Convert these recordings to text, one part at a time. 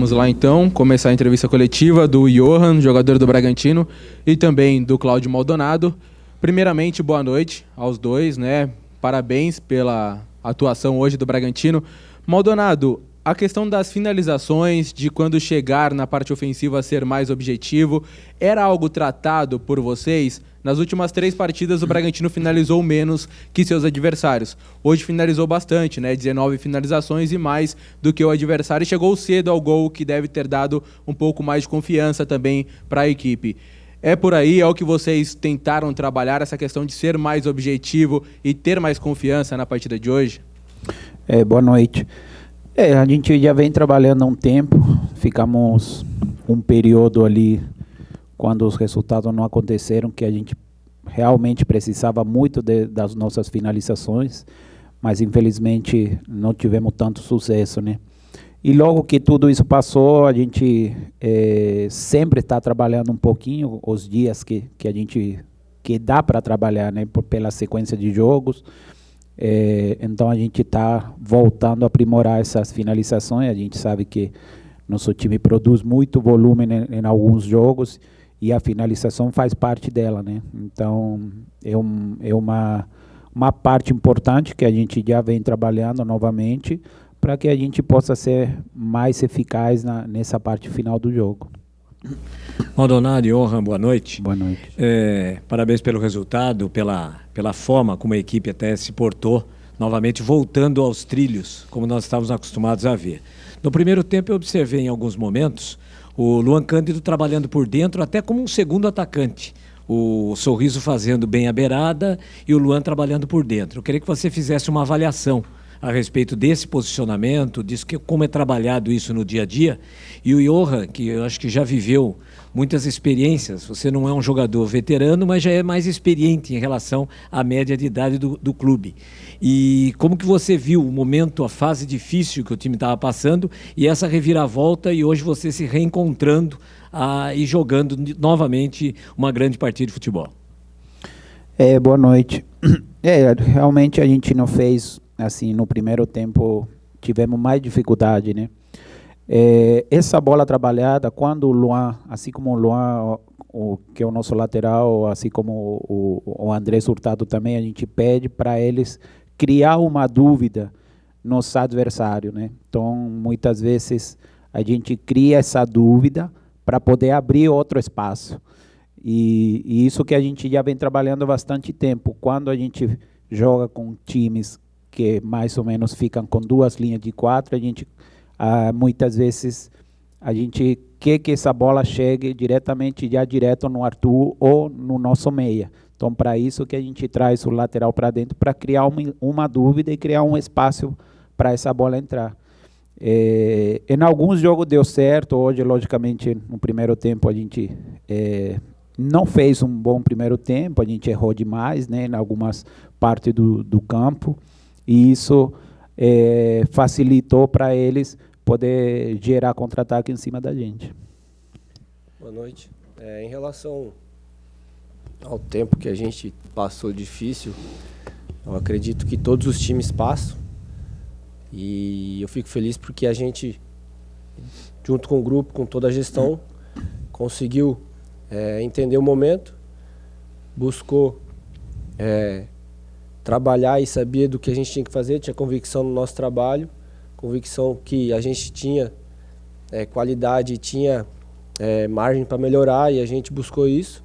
Vamos lá então, começar a entrevista coletiva do Johan, jogador do Bragantino, e também do Cláudio Maldonado. Primeiramente, boa noite aos dois, né? Parabéns pela atuação hoje do Bragantino. Maldonado, a questão das finalizações, de quando chegar na parte ofensiva ser mais objetivo, era algo tratado por vocês? Nas últimas 3 partidas, o Bragantino finalizou menos que seus adversários. Hoje finalizou bastante, né? 19 finalizações e mais do que o adversário. Chegou cedo ao gol, que deve ter dado um pouco mais de confiança também para a equipe. É por aí, é o que vocês tentaram trabalhar, essa questão de ser mais objetivo e ter mais confiança na partida de hoje? Boa noite. A gente já vem trabalhando há um tempo, ficamos um período ali, quando os resultados não aconteceram, que a gente realmente precisava muito das nossas finalizações, mas infelizmente não tivemos tanto sucesso, né? E logo que tudo isso passou, a gente sempre está trabalhando um pouquinho, os dias que dá para trabalhar, né? Pela sequência de jogos. Então a gente está voltando a aprimorar essas finalizações. A gente sabe que nosso time produz muito volume em alguns jogos, e a finalização faz parte dela, né? Então, é uma parte importante que a gente já vem trabalhando novamente para que a gente possa ser mais eficaz nessa parte final do jogo. Maldonado e Johan, boa noite. Boa noite. Parabéns pelo resultado, pela forma como a equipe até se portou, novamente voltando aos trilhos, como nós estávamos acostumados a ver. No primeiro tempo eu observei em alguns momentos o Luan Cândido trabalhando por dentro, até como um segundo atacante. O Sorriso fazendo bem a beirada e o Luan trabalhando por dentro. Eu queria que você fizesse uma avaliação a respeito desse posicionamento, como é trabalhado isso no dia a dia. E o Johan, que eu acho que já viveu muitas experiências, você não é um jogador veterano, mas já é mais experiente em relação à média de idade do clube. E como que você viu o momento, a fase difícil que o time estava passando e essa reviravolta, e hoje você se reencontrando e jogando novamente uma grande partida de futebol? Boa noite. Realmente a gente não fez, assim, no primeiro tempo tivemos mais dificuldade, né? Essa bola trabalhada, quando o Luan, assim como o Luan, que é o nosso lateral, assim como o Andrés Hurtado também, a gente pede para eles criar uma dúvida nos adversários, né? Então, muitas vezes, a gente cria essa dúvida para poder abrir outro espaço. E isso que a gente já vem trabalhando há bastante tempo. Quando a gente joga com times que mais ou menos ficam com 2 linhas de 4, a gente muitas vezes a gente quer que essa bola chegue direto no Arthur ou no nosso meia. Então, para isso que a gente traz o lateral para dentro, para criar uma dúvida e criar um espaço para essa bola entrar. Em alguns jogos deu certo. Hoje, logicamente, no primeiro tempo a gente não fez um bom primeiro tempo, a gente errou demais, né, em algumas partes do campo, e isso facilitou para eles poder gerar contra-ataque em cima da gente. Boa noite. Em relação ao tempo que a gente passou difícil, eu acredito que todos os times passam, e eu fico feliz porque a gente, junto com o grupo, com toda a gestão, conseguiu entender o momento, buscou trabalhar e sabia do que a gente tinha que fazer, tinha convicção no nosso trabalho, convicção que a gente tinha qualidade, tinha margem para melhorar, e a gente buscou isso.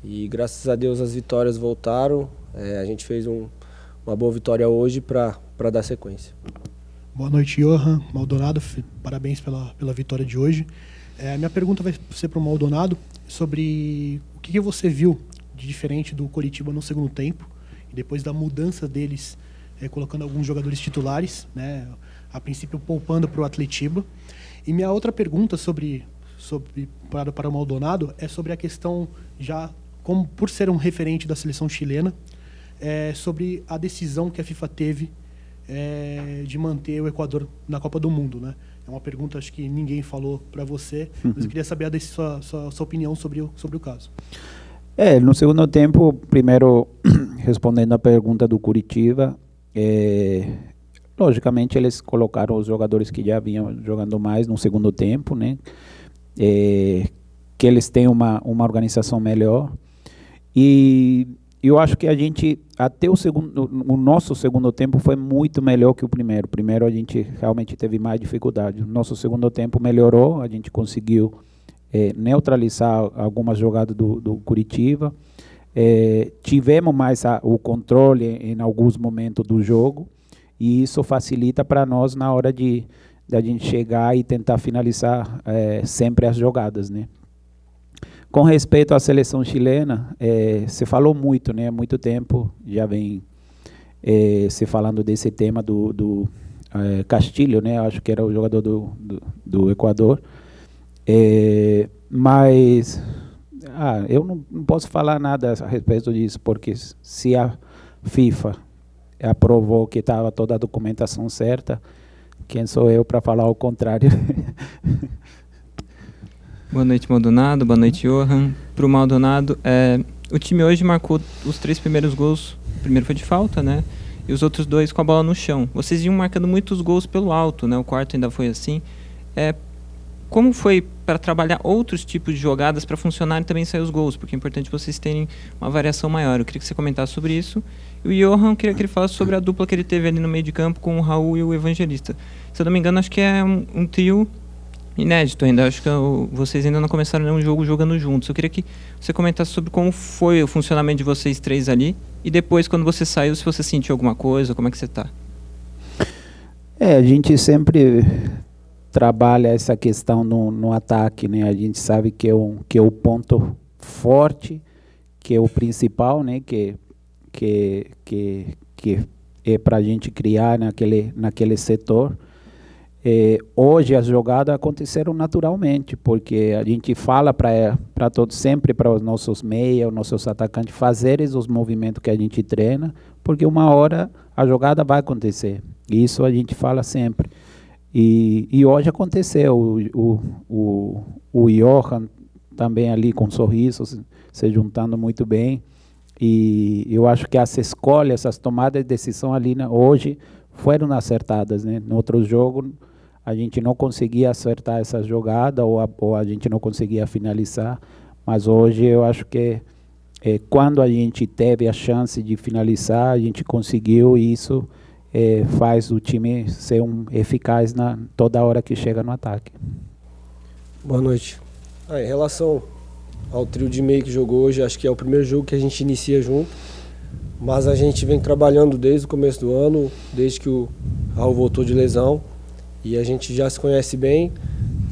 E graças a Deus as vitórias voltaram. A gente fez uma boa vitória hoje para dar sequência. Boa noite, Johan, Maldonado, parabéns pela vitória de hoje. A minha pergunta vai ser para o Maldonado sobre o que você viu de diferente do Coritiba no segundo tempo, e depois da mudança deles, colocando alguns jogadores titulares, né, a princípio poupando para o Atletiba. E minha outra pergunta para o Maldonado é sobre a questão, já como por ser um referente da seleção chilena, sobre a decisão que a FIFA teve de manter o Equador na Copa do Mundo, né? É uma pergunta, acho que ninguém falou para você, mas eu queria saber sua opinião sobre o caso. No segundo tempo, primeiro respondendo a pergunta do Curitiba, logicamente eles colocaram os jogadores que já vinham jogando mais no segundo tempo, né? Que eles têm uma organização melhor. E eu acho que a gente, até o nosso segundo tempo foi muito melhor que o primeiro. O primeiro a gente realmente teve mais dificuldade. O nosso segundo tempo melhorou, a gente conseguiu neutralizar algumas jogadas do Curitiba. Tivemos mais o controle em alguns momentos do jogo, e isso facilita para nós na hora de a gente chegar e tentar finalizar sempre as jogadas, né? Com respeito à seleção chilena, se falou muito, né? Há muito tempo já vem se falando desse tema do Castilho, né? Acho que era o jogador do Equador. Mas eu não posso falar nada a respeito disso, porque se a FIFA aprovou que estava toda a documentação certa, quem sou eu para falar o contrário? Boa noite, Maldonado. Boa noite, Johan. Para o Maldonado, o time hoje marcou os 3 primeiros gols. O primeiro foi de falta, né? E os outros 2 com a bola no chão. Vocês iam marcando muitos gols pelo alto, né? O quarto ainda foi assim. Como foi para trabalhar outros tipos de jogadas para funcionar e também sair os gols? Porque é importante vocês terem uma variação maior. Eu queria que você comentasse sobre isso. E o Johan, eu queria que ele falasse sobre a dupla que ele teve ali no meio de campo com o Raul e o Evangelista. Se eu não me engano, acho que é um trio inédito ainda. Acho que vocês ainda não começaram nenhum jogo jogando juntos. Eu queria que você comentasse sobre como foi o funcionamento de vocês 3 ali. E depois, quando você saiu, se você sentiu alguma coisa, como é que você está? A gente sempre trabalha essa questão no ataque, né? A gente sabe que é o ponto forte, que é o principal, né? Que é para a gente criar naquele setor. Hoje as jogadas aconteceram naturalmente, porque a gente fala para todos, sempre para os nossos meias, os nossos atacantes fazerem os movimentos que a gente treina, porque uma hora a jogada vai acontecer. Isso a gente fala sempre. E hoje aconteceu. O Johan também ali com sorrisos, se juntando muito bem. E eu acho que as escolhas, as tomadas de decisão ali hoje foram acertadas, né? No outro jogo a gente não conseguia acertar essa jogada ou a gente não conseguia finalizar, mas hoje eu acho que quando a gente teve a chance de finalizar, a gente conseguiu, e isso faz o time ser eficaz toda hora que chega no ataque. Boa noite. Em relação ao trio de meio que jogou hoje, acho que é o primeiro jogo que a gente inicia junto, mas a gente vem trabalhando desde o começo do ano, desde que o Raul voltou de lesão, e a gente já se conhece bem,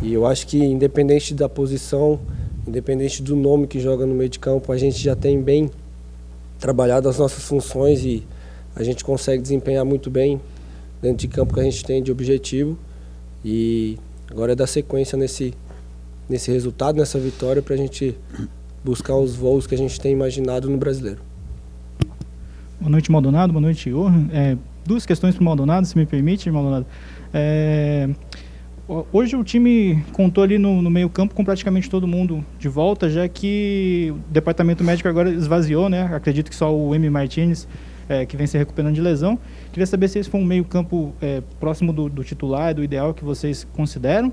e eu acho que independente da posição, independente do nome que joga no meio de campo, a gente já tem bem trabalhado as nossas funções e a gente consegue desempenhar muito bem dentro de campo que a gente tem de objetivo, e agora é dar sequência nesse resultado, nessa vitória, para a gente buscar os voos que a gente tem imaginado no Brasileiro. Boa noite, Maldonado. Boa noite, Johan. 2 questões para o Maldonado, se me permite, Maldonado. Hoje o time contou ali no meio campo com praticamente todo mundo de volta, já que o departamento médico agora esvaziou, né? Acredito que só o M. Martínez, que vem se recuperando de lesão. Queria saber se esse foi um meio campo próximo do titular, do ideal que vocês consideram.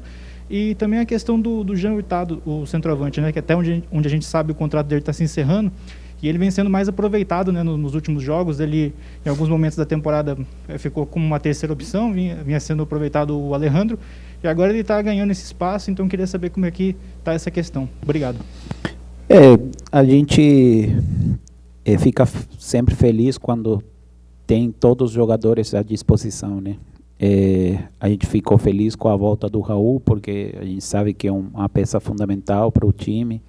E também a questão do Jean Hurtado, o centroavante, né? Que até onde a gente sabe o contrato dele está se encerrando. E ele vem sendo mais aproveitado, né, nos últimos jogos. Ele, em alguns momentos da temporada, ficou como uma terceira opção, vinha sendo aproveitado o Alejandro, e agora ele está ganhando esse espaço, então queria saber como é que está essa questão. Obrigado. A gente fica sempre feliz quando tem todos os jogadores à disposição, né? A gente ficou feliz com a volta do Raul, porque a gente sabe que é uma peça fundamental para o time.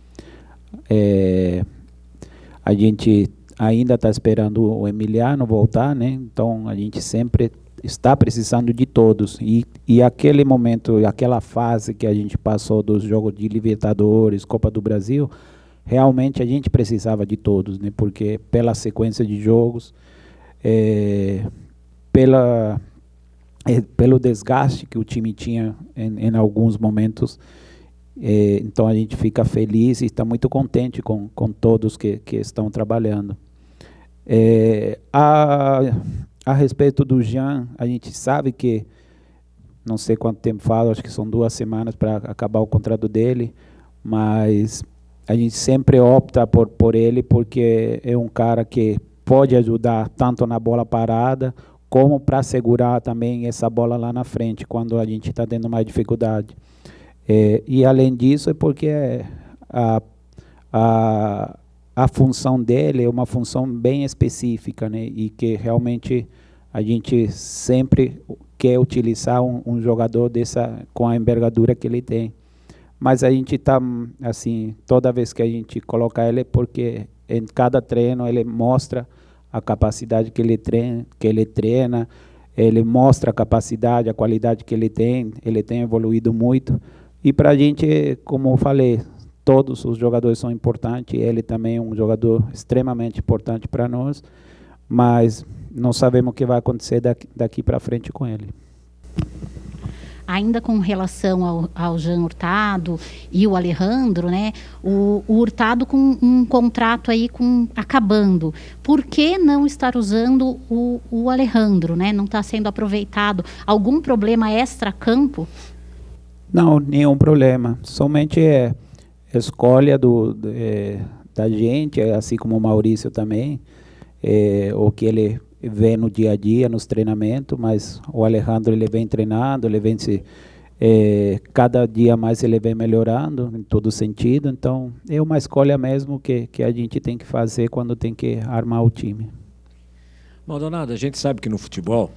A gente ainda está esperando o Emiliano voltar, né? Então a gente sempre está precisando de todos. E aquele momento, aquela fase que a gente passou dos jogos de Libertadores, Copa do Brasil, realmente a gente precisava de todos, né? Porque pela sequência de jogos, pelo desgaste que o time tinha em alguns momentos. Então a gente fica feliz e está muito contente com todos que estão trabalhando. a respeito do Jean, a gente sabe que, não sei quanto tempo fala, acho que são 2 semanas para acabar o contrato dele, mas a gente sempre opta por ele porque é um cara que pode ajudar tanto na bola parada, como para segurar também essa bola lá na frente, quando a gente está tendo mais dificuldade. E além disso, é porque a função dele é uma função bem específica, né? E que realmente a gente sempre quer utilizar um jogador com a envergadura que ele tem. Mas a gente está, assim, toda vez que a gente coloca ele, porque em cada treino ele mostra a capacidade que ele treina, ele mostra a capacidade, a qualidade que ele tem evoluído muito. E para a gente, como eu falei, todos os jogadores são importantes, ele também é um jogador extremamente importante para nós, mas não sabemos o que vai acontecer daqui para frente com ele. Ainda com relação ao Jean Hurtado e o Alejandro, né? O Hurtado com um contrato aí acabando. Por que não estar usando o Alejandro, né? Não está sendo aproveitado? Algum problema extra-campo? Não, nenhum problema. Somente escolha da gente, assim como o Maurício também, o que ele vê no dia a dia, nos treinamentos, mas o Alejandro ele vem treinando, ele vem cada dia mais ele vem melhorando em todo sentido, então é uma escolha mesmo que a gente tem que fazer quando tem que armar o time. Maldonado, a gente sabe que no futebol,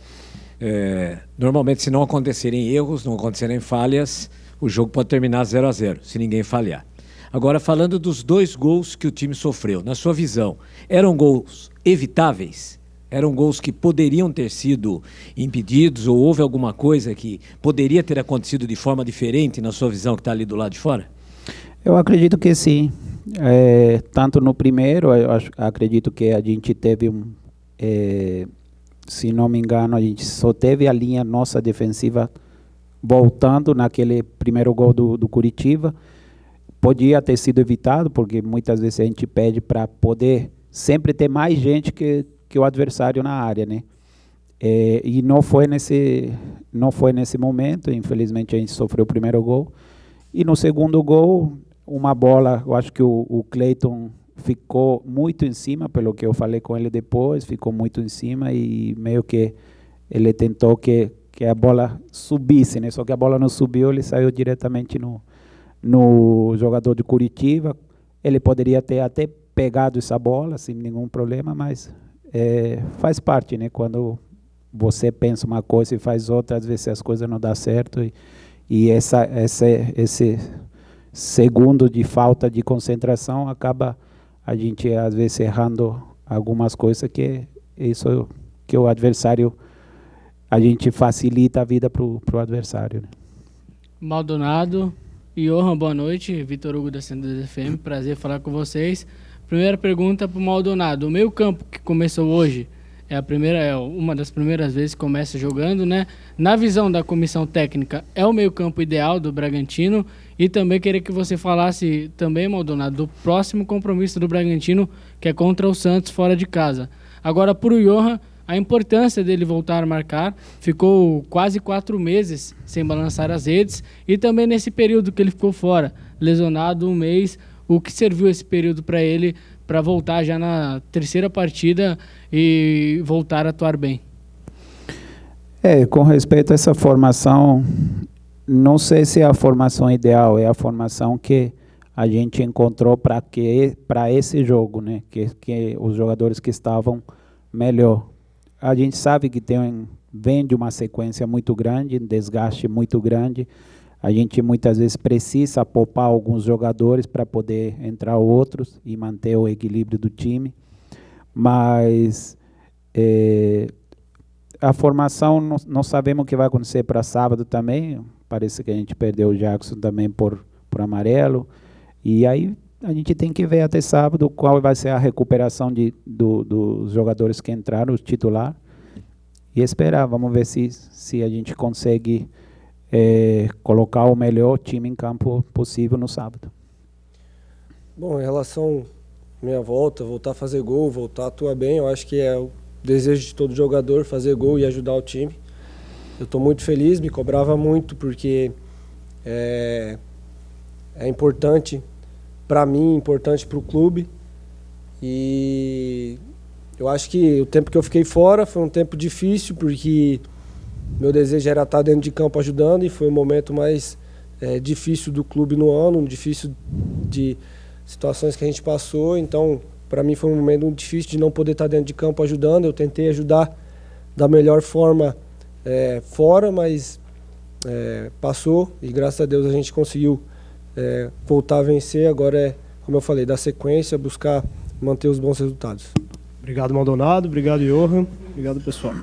normalmente se não acontecerem erros, não acontecerem falhas, o jogo pode terminar 0-0, se ninguém falhar. Agora, falando dos 2 gols que o time sofreu, na sua visão, eram gols evitáveis? Eram gols que poderiam ter sido impedidos ou houve alguma coisa que poderia ter acontecido de forma diferente na sua visão que está ali do lado de fora? Eu acredito que sim. Tanto no primeiro, acredito que a gente teve se não me engano, a gente só teve a linha nossa defensiva voltando naquele primeiro gol do Curitiba. Podia ter sido evitado, porque muitas vezes a gente pede para poder sempre ter mais gente que o adversário na área, né? E não foi nesse momento, infelizmente a gente sofreu o primeiro gol. E no segundo gol, uma bola, eu acho que o Cleiton ficou muito em cima, pelo que eu falei com ele depois, ficou muito em cima e meio que ele tentou que a bola subisse, né? Só que a bola não subiu, ele saiu diretamente no jogador de Curitiba. Ele poderia ter até pegado essa bola sem nenhum problema, mas faz parte, né? Quando você pensa uma coisa e faz outra, às vezes as coisas não dão certo e esse segundo de falta de concentração acaba a gente às vezes errando algumas coisas que isso que o adversário, a gente facilita a vida para o adversário, né? Maldonado e Johan, boa noite. Vitor Hugo da 102 FM, prazer falar com vocês. Primeira pergunta para o Maldonado. O meio campo que começou hoje é uma das primeiras vezes que começa jogando, né? Na visão da comissão técnica, é o meio campo ideal do Bragantino? E também queria que você falasse também, Maldonado, do próximo compromisso do Bragantino, que é contra o Santos fora de casa. Agora, para o Johan, a importância dele voltar a marcar, ficou quase 4 meses sem balançar as redes, e também nesse período que ele ficou fora, lesionado 1 mês, o que serviu esse período para ele para voltar já na 3ª partida e voltar a atuar bem? Com respeito a essa formação, não sei se é a formação ideal, é a formação que a gente encontrou para esse jogo, né? Que os jogadores que estavam melhor. A gente sabe que vem de uma sequência muito grande, um desgaste muito grande. A gente muitas vezes precisa poupar alguns jogadores para poder entrar outros e manter o equilíbrio do time. Mas a formação, não sabemos o que vai acontecer para sábado também. Parece que a gente perdeu o Jackson também por amarelo. E aí a gente tem que ver até sábado qual vai ser a recuperação dos jogadores que entraram, o titular. E esperar, vamos ver se a gente consegue colocar o melhor time em campo possível no sábado. Bom, em relação à minha voltar a fazer gol, voltar a atuar bem, eu acho que desejo de todo jogador, fazer gol e ajudar o time. Eu estou muito feliz, me cobrava muito, porque é importante para mim, importante para o clube. E eu acho que o tempo que eu fiquei fora foi um tempo difícil, porque meu desejo era estar dentro de campo ajudando, e foi o momento mais difícil do clube no ano, difícil de situações que a gente passou. Então, para mim foi um momento difícil de não poder estar dentro de campo ajudando. Eu tentei ajudar da melhor forma fora, mas passou, e graças a Deus a gente conseguiu voltar a vencer. Agora como eu falei, dar sequência, buscar manter os bons resultados. Obrigado, Maldonado. Obrigado, Johan. Obrigado, pessoal.